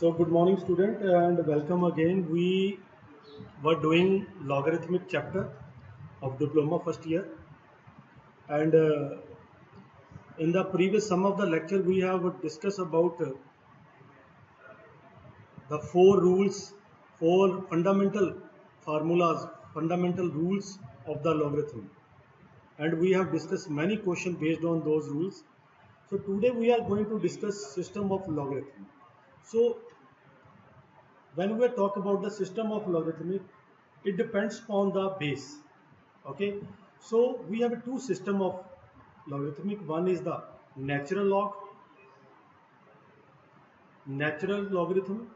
So good morning student and welcome again. We were doing logarithmic chapter of diploma first year, and in the previous some of the lecture we have discussed about the four rules, four fundamental formulas, fundamental rules of the logarithm, and we have discussed many questions based on those rules. So today we are going to discuss system of logarithm. So when we talk about the system of logarithmic, it depends on the base. Okay, so we have two system of logarithmic. One is the natural log, natural logarithm,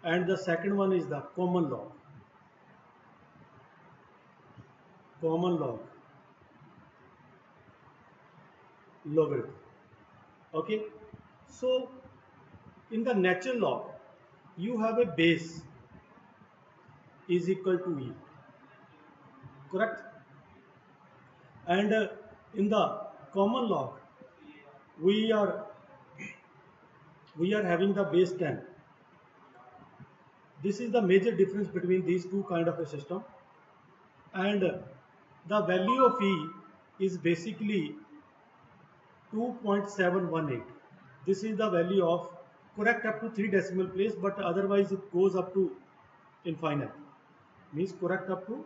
and the second one is the common log, common log logarithm. Okay, so in the natural log you have a base is equal to e, correct? And in the common log we are having the base 10. This is the major difference between these two kind of a system, and the value of e is basically 2.718. This is the value of correct up to 3 decimal place, but otherwise it goes up to infinite, means correct to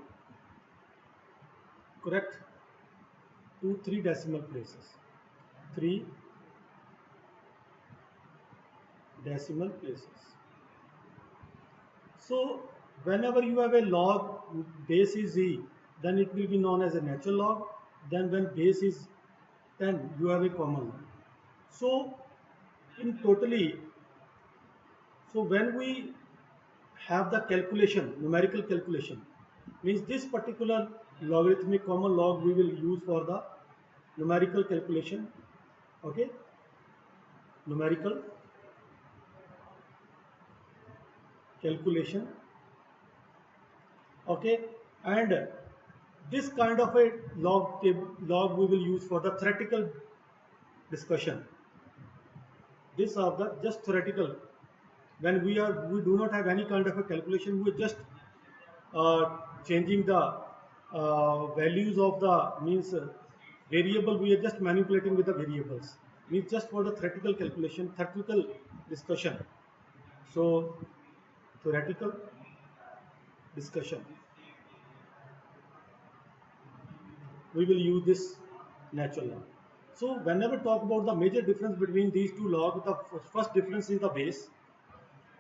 3 decimal places, 3 decimal places. So whenever you have a log base is e, then it will be known as a natural log. Then when base is 10, you have a common log. So in totally, so when we have the calculation, numerical calculation, means this particular logarithmic common log we will use for the numerical calculation. Okay, numerical calculation. Okay, and this kind of a log we will use for the theoretical discussion. These are the just theoretical. When we do not have any kind of a calculation, we just changing the values of the means variable. We are just manipulating with the variables. Means just for the theoretical calculation, theoretical discussion. So theoretical discussion, we will use this natural log. So whenever talk about the major difference between these two logs, the first difference is the base.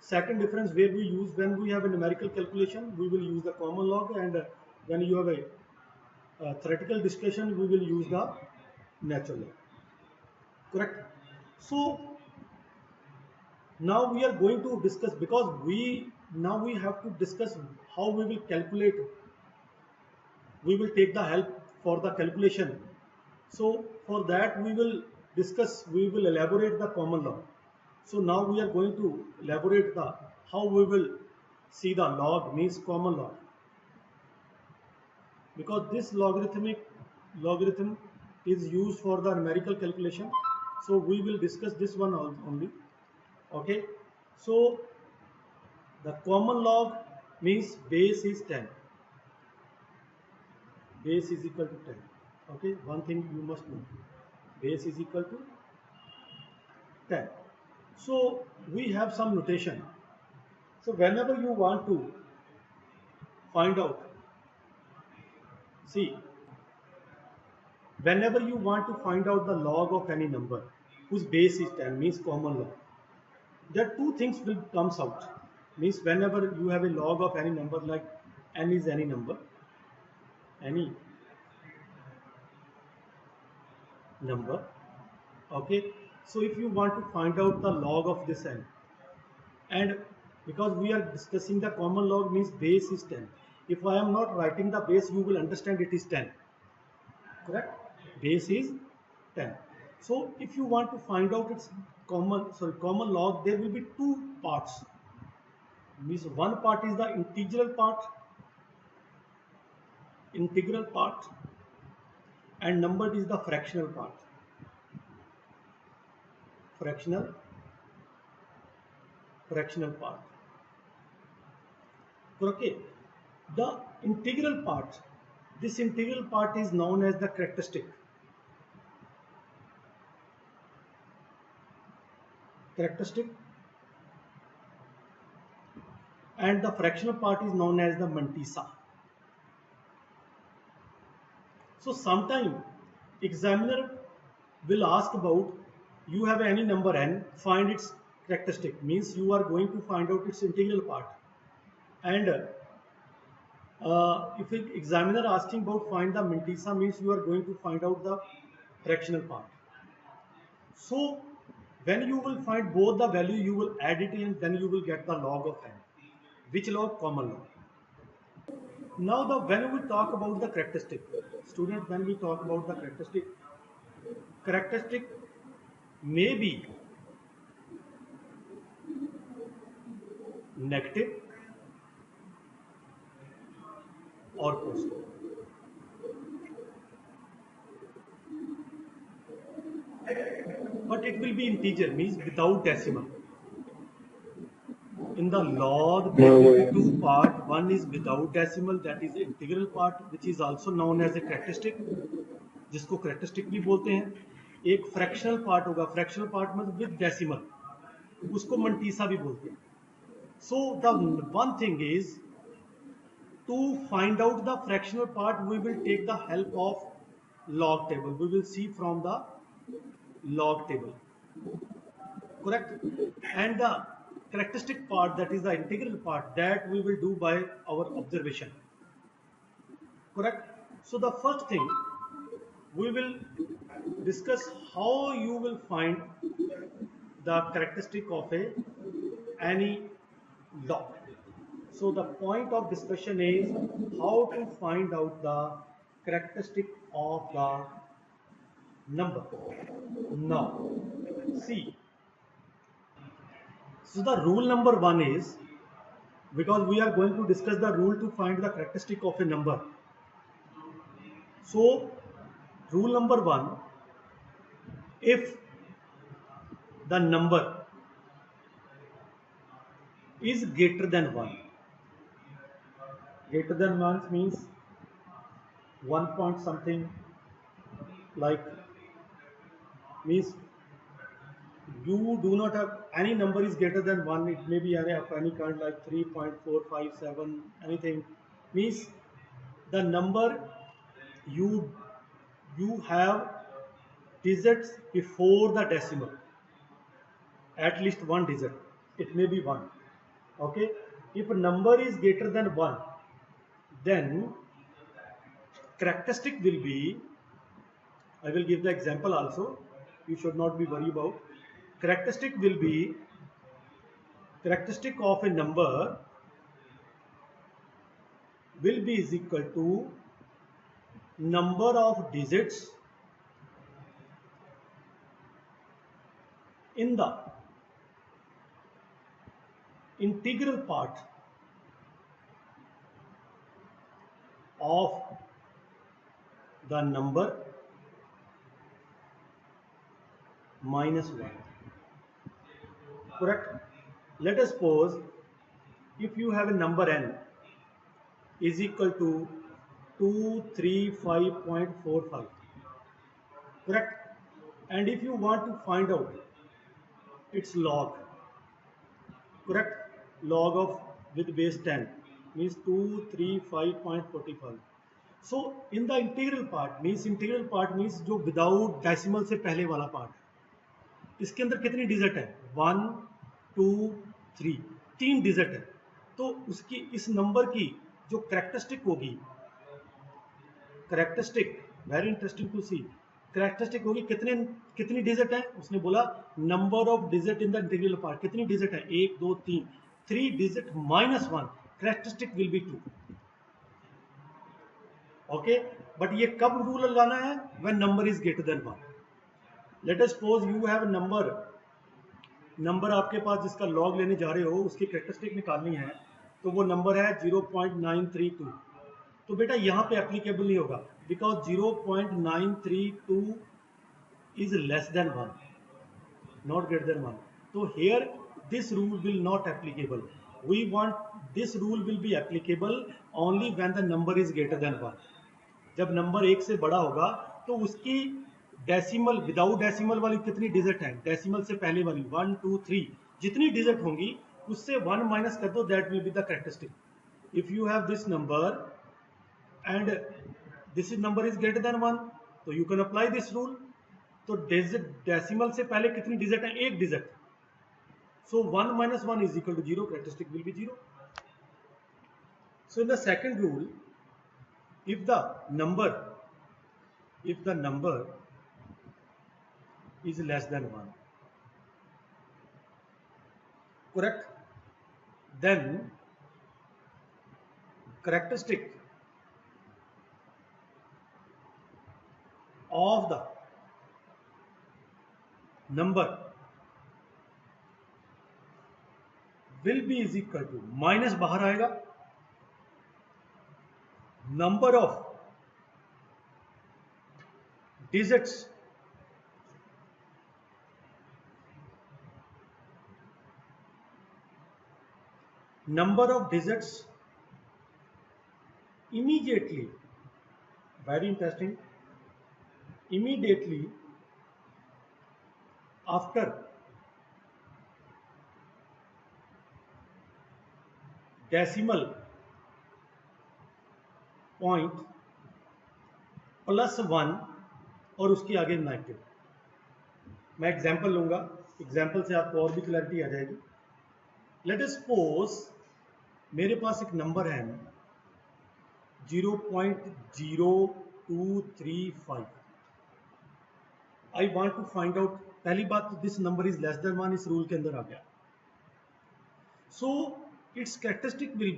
Second difference where we use when we have a numerical calculation, we will use the common log, and when you have a theoretical discussion, we will use the natural log. Correct. So now we are going to discuss, because we have to discuss how we will calculate. We will take the help for the calculation. So for that we will discuss, we will elaborate the common law. So now we are going to elaborate the how we will see the log means common law, because this logarithm is used for the numerical calculation. So we will discuss this one only. Okay, so the common log means base is 10, base is equal to 10. Okay, one thing you must know, base is equal to 10. So we have some notation. So whenever you want to find out, see, whenever you want to find out the log of any number whose base is 10 means common log, there are two things will comes out. Means whenever you have a log of any number, like n is any number, any number. Okay, so if you want to find out the log of this n, and because we are discussing the common log means base is 10. If I am not writing the base, you will understand it is 10. Correct? Base is 10. So if you want to find out its common log, there will be two parts. Means one part is the integral part, and number is the fractional part. Fractional fractional part. Okay, the integral part, this integral part is known as the characteristic. And the fractional part is known as the mantissa. So sometime examiner will ask about, you have any number n, find its characteristic, means you are going to find out its integral part. And if an examiner asking about find the mantissa, means you are going to find out the fractional part. So when you will find both the value, you will add it in, then you will get the log of n. Which log? Common log. Now when we talk about the characteristic, student, when we talk about the characteristic may be negative or positive. But it will be integer, means without decimal. In the log, there will be two parts. One is without decimal, that is integral part, which is also known as a characteristic, जिसको characteristic भी बोलते हैं. एक fractional part होगा, fractional part मतलब with decimal, उसको mantissa भी बोलते हैं. So the one thing is, to find out the fractional part, we will take the help of log table. We will see from the log table, correct? And the characteristic part, that is the integral part, that we will do by our observation, correct? So the first thing, we will discuss how you will find the characteristic of any log. So the point of discussion is how to find out the characteristic of the number. Now see, so the rule number one is, because we are going to discuss the rule to find the characteristic of a number. So rule number one, if the number is greater than 1, greater than 1 means 1 point something, like, means you do not have any number is greater than 1, it may be of any kind, like 3.457, anything, means the number you have digits before the decimal, at least one digit, it may be 1. Okay, if a number is greater than 1, then characteristic will be, I will give the example also, you should not be worried about. Characteristic will be, characteristic of a number will be is equal to number of digits in the integral part of the number minus 1, correct? Let us suppose if you have a number n is equal to 235.45, correct? And if you want to find out its log, correct, log of with base 10 means 235.45. So in the integral part means जो without decimal से पहले वाला part, इसके अंदर कितनी digit है? 1 2 3, 3 digit है. तो उसकी इस नंबर की जो कैरेक्टरिस्टिक होगी, characteristic very interesting to see, characteristic होगी कितनी डिजिट है? उसने बोला number of digit in the integral part, कितनी डिजिट है? 1 2 3, 3 digit minus 1, characteristic will be 2. Okay, but ये कब रूल लगाना है? When number is greater than 1. Let us suppose you have number आपके पास जिसका लॉग लेने जा रहे हो, उसकी कैरेक्टरिस्टिक निकालनी है, तो वो नंबर है 0.932. तो बेटा यहाँ पे एप्लीकेबल नहीं होगा, because 0.932 is less than 1, not greater than 1. तो hair this rule will not applicable. We want this rule will be applicable only when the number is greater than 1. जब नंबर एक से बड़ा होगा तो उसकी डेसिमल विदाउट डेसिमल वाली कितनी डिजिट है, डेसिमल से पहले वाली 1 2 3 जितनी डिजिट होंगी उससे 1 माइनस कर दो, that will be the characteristic. If you have this number and this number is greater than 1 तो you can apply this rule. तो डेसिमल से पहले कितनी डिजिट है, एक digit. So 1 minus 1 is equal to 0, characteristic will be 0. So in the second rule, if the number is less than 1, correct, then characteristic of the number will be is equal to minus बाहर आएगा, number of digits immediately, very interesting, immediately after decimal point +1 और उसके आगे negative. मैं example लूंगा, example से आपको और भी क्लैरिटी आ जाएगी. लेट अस सपोज मेरे पास एक नंबर है 0.0235. I want to find out, पहली बात तो this number is less than 1 इस रूल के अंदर आ गया. सो its characteristic will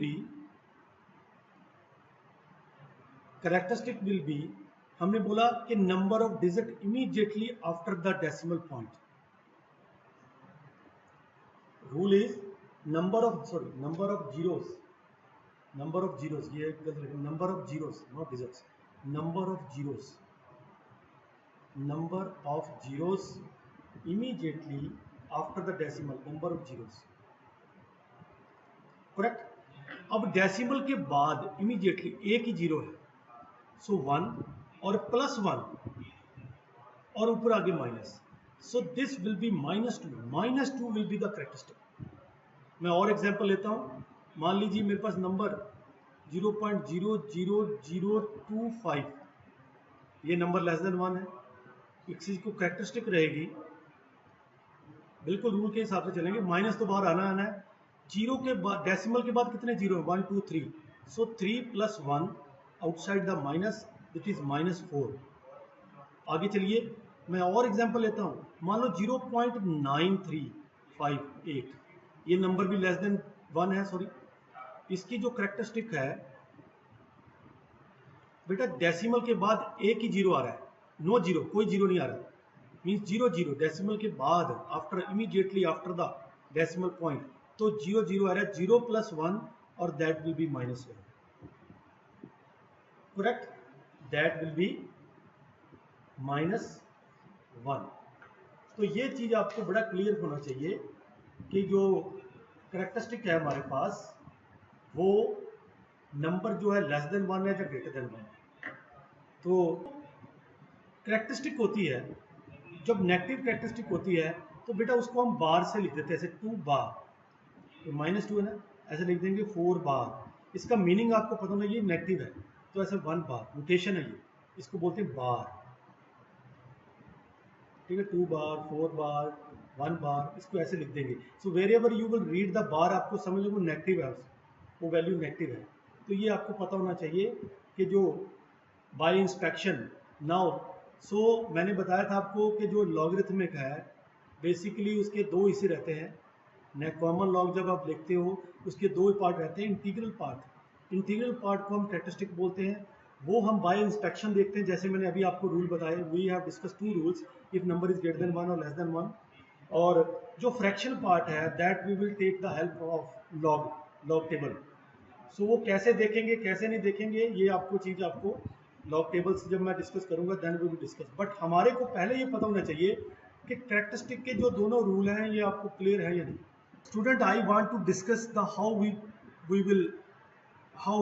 be हमने बोला कि number of digit immediately after the decimal point. Rule is number of zeros, ये number of zeros not digits, number of zeros immediately after the decimal, number of zeros, correct. अब decimal के बाद immediately एक ही zero है, सो 1 और +1 और ऊपर आगे minus, so this will be -2 will be the characteristic. मैं और एग्जांपल लेता हूं. मान लीजिए मेरे पास नंबर 0.00025, ये नंबर लेस देन 1 है. इस चीज को कैरेक्टरिस्टिक रहेगी, बिल्कुल रूल के हिसाब से चलेंगे, माइनस तो बाहर आना है. जीरो के बाद डेसिमल के बाद कितने जीरो है, 1 2 3, सो 3 + 1 outside the minus, it is -4. आगे चलिए मैं और एग्जांपल लेता हूं. मान लो 0.9358, ये नंबर भी लेस देन 1 है, सॉरी. इसकी जो कैरेक्टरिस्टिक है बेटा, डेसिमल के बाद एक ही जीरो आ रहा है, नो जीरो, कोई जीरो नहीं आ रहा, मींस 0 डेसिमल के बाद after immediately after the decimal point, तो 0 आ रहा है, 0 + 1 और that will be -1, correct, that will be -1. तो ये चीज आपको बड़ा क्लियर होना चाहिए कि जो कैरेक्टरिस्टिक है हमारे पास वो नंबर जो है लेस देन 1 है या ग्रेटर देन 1. तो कैरेक्टरिस्टिक होती है, जब नेगेटिव कैरेक्टरिस्टिक होती है तो बेटा उसको हम बार से लिख देते हैं, ऐसे 2 बार, तो -2 है ना, ऐसे लिख देंगे 4 बार. इसका मीनिंग आपको पता होना, ये नेगेटिव है तो ऐसे 1 बार, नोटेशन है ये, इसको बोलते हैं बार, ठीक है. 2 बार, 4 बार, 1 बार, इसको ऐसे लिख देंगे. So wherever you will read the bar, आपको समझ लो वो नेगेटिव है, वो वैल्यू नेगेटिव है. तो ये आपको पता होना चाहिए कि जो बाय इंस्पेक्शन नाउ, सो मैंने बताया था आपको कि जो लॉगरिथमिक है बेसिकली उसके 2 हिस्से रहते हैं. कॉमन लॉग जब आप लिखते हो उसके 2 पार्ट रहते हैं. इंटीग्रल पार्ट को हम कैरेक्टरिस्टिक बोलते हैं, वो हम बाय इंस्पेक्शन देखते हैं. जैसे मैंने अभी आपको रूल बताए, we have discuss 2 rules, if number is greater than 1 और लेस देन 1. और जो फ्रैक्शन पार्ट है that we will take the help of log table. So वो कैसे देखेंगे कैसे नहीं देखेंगे, ये आपको चीज़ आपको लॉग टेबल से जब मैं डिस्कस करूंगा then we will discuss. But हमारे को पहले ये पता होना चाहिए कि कैरेक्टरिस्टिक के जो दोनों रूल हैं ये आपको क्लियर है या नहीं. Student, I want to discuss the how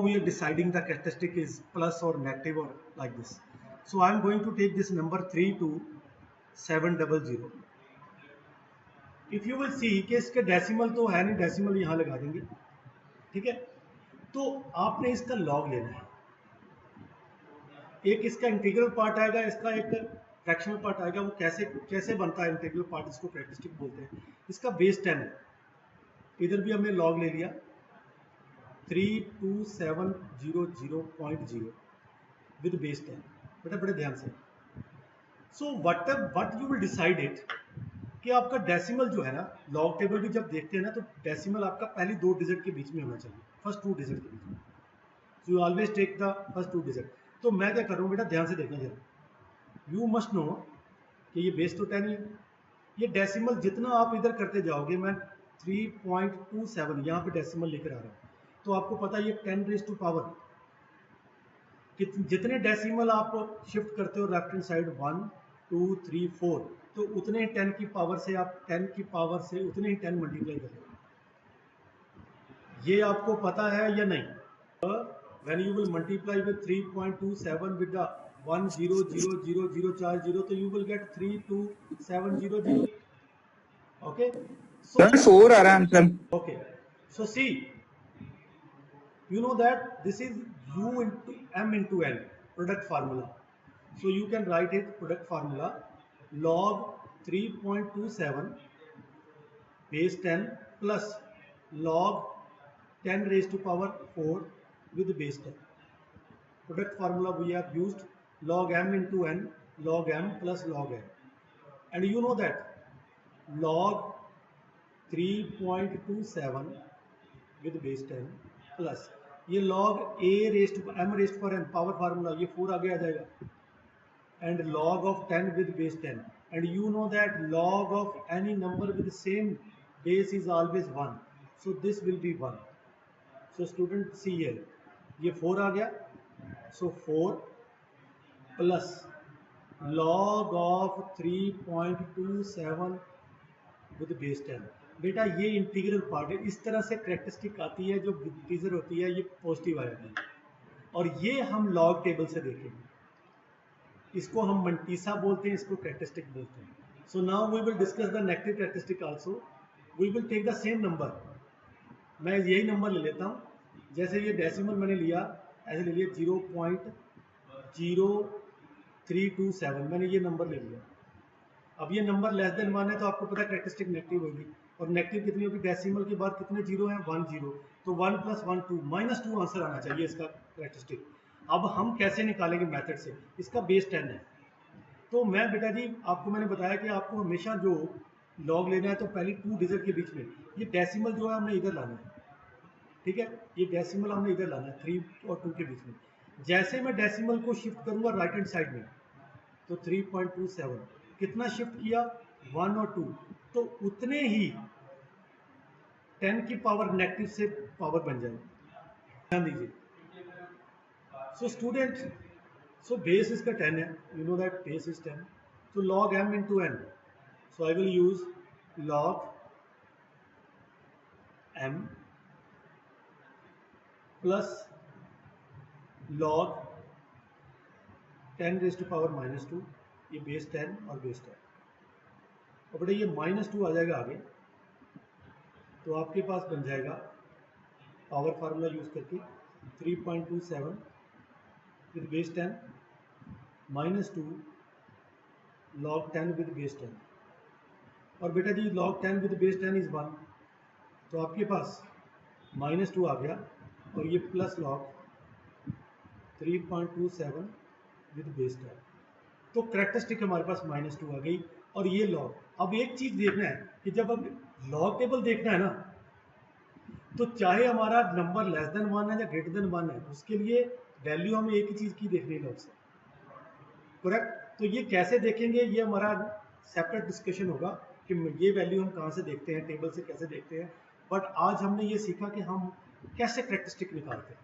we are deciding the characteristic is plus or negative or like this. So I am going to take this number 32700. If you will see कि इसके decimal तो है नहीं, decimal यहाँ लगा देंगे, ठीक है। तो आपने इसका लॉग लेना है, एक इसका इंटीग्रल पार्ट आएगा, इसका एक फ्रैक्शनल पार्ट आएगा। वो कैसे कैसे बनता है इंटीग्रल पार्ट, इसको कैरेक्टरिस्टिक बोलते हैं। इसका बेस 10 है, इधर भी हमने लॉग ले लिया 32700.0 विद बेस 10। बेटा बड़े ध्यान से। So what you will decide it कि आपका डेसिमल जो है ना, लॉग टेबल भी जब देखते हैं ना तो डेसिमल आपका पहली 2 डिजिट के बीच में होना चाहिए, फर्स्ट 2 डिजिट के बीच में। So you always take the first 2 digit. तो मैं क्या कर रहा हूँ बेटा, ध्यान से देखना जरा। यू मस्ट नो कि ये बेस तो 10 ही है। ये डेसिमल जितना आप इधर करते जाओगे, मैं 3.27 यहाँ पे डेसिमल लेकर आ रहा हूँ, तो आपको पता है ये 10 रेज़ टू पावर, जितने डेसिमल आप शिफ्ट करते हो लेफ्ट हैंड साइड 1 2 3 4, तो उतने 10 की पावर से आप 10 की पावर से उतने ही 10 मल्टीप्लाई करेंगे। ये आपको पता है या नहीं? When you will multiply with 3.27 with the 10000040, so you will get 32700. Okay, so sir 4 आ रहा है answer. okay, so see, you know that this is u into m into n product formula. So you can write it product formula log 3.27 base 10 plus log 10 raised to power 4 with base 10. Product formula we have used log m into n, log m plus log n. And you know that log 3.27 with base 10 plus ये log a raised to m raised to power n power formula, ये 4 आगे आ जाएगा, and log of 10 with base 10, and you know that log of any number with the same base is always 1, so this will be 1. So student see here, ये 4 आ गया, so 4 plus log of 3.27 with base 10। बेटा ये integral part है, इस तरह से characteristic आती है जो इंटीजर होती है, ये पॉजिटिव आएगी, और ये हम लॉग टेबल से देखेंगे। इसको हम मंटीसा बोलते हैं, इसको कैरेक्टरिस्टिक बोलते हैं। So now we will discuss the negative characteristic also. We will take the same number, मैं यही नंबर ले लेता हूँ, जैसे ये डेसिमल मैंने लिया, ऐसे ले लिया 0.0327, मैंने ये नंबर ले लिया। अब ये नंबर लेस देन 1 है, तो आपको पता है कैरेक्टरिस्टिक नेगेटिव होगी, और नेगेटिव कितनी होगी, डेसिमल के बाद कितने जीरो हैं, 1 0, तो 1 + 1 2 -2 आंसर आना चाहिए इसका कैरेक्टरिस्टिक। अब हम कैसे निकालेंगे मेथड से, इसका बेस 10 है, तो मैं बेटा जी आपको मैंने बताया कि आपको हमेशा जो लॉग लेना है तो पहली 2 डिजिट के बीच में ये डेसिमल जो है हमने इधर लाना है, ठीक है, ये डेसिमल हमने इधर लाना है 3 और 2 के बीच में। जैसे मैं डेसिमल को शिफ्ट करूंगा राइट हैंड साइड में, तो 3.27 कितना शिफ्ट किया, 1 और 2, तो उतने ही 10 की पावर नेगेटिव से पावर बन जाएगी, ध्यान दीजिए। सो स्टूडेंट, so base इसका 10 है, you know that base is 10, so log m into n, so I will use log m plus log 10 raised to power -2, ये base 10 और base 10, और बेटा ये -2 आ जाएगा आगे, तो आपके पास बन जाएगा पावर फार्मूला यूज करके 3.27 with base 10 -2 log 10 with base 10, और बेटा जी log 10 with base 10 is 1, तो आपके पास -2 आ गया, और ये प्लस log 3.27 with base 10, तो कैरेक्टरिस्टिक हमारे पास -2 आ गई, और ये log। अब एक चीज देखना है कि जब अब log टेबल देखना है ना, तो चाहे हमारा नंबर लेस देन 1 है या ग्रेटर देन 1 है, उसके लिए वैल्यू हमें एक ही चीज की देखनी है लॉग से, करेक्ट। तो ये कैसे देखेंगे, ये हमारा सेपरेट डिस्कशन होगा कि ये वैल्यू हम कहाँ से देखते हैं, टेबल से कैसे देखते हैं, बट आज हमने ये सीखा कि हम कैसे कैरेक्टरिस्टिक निकालते हैं।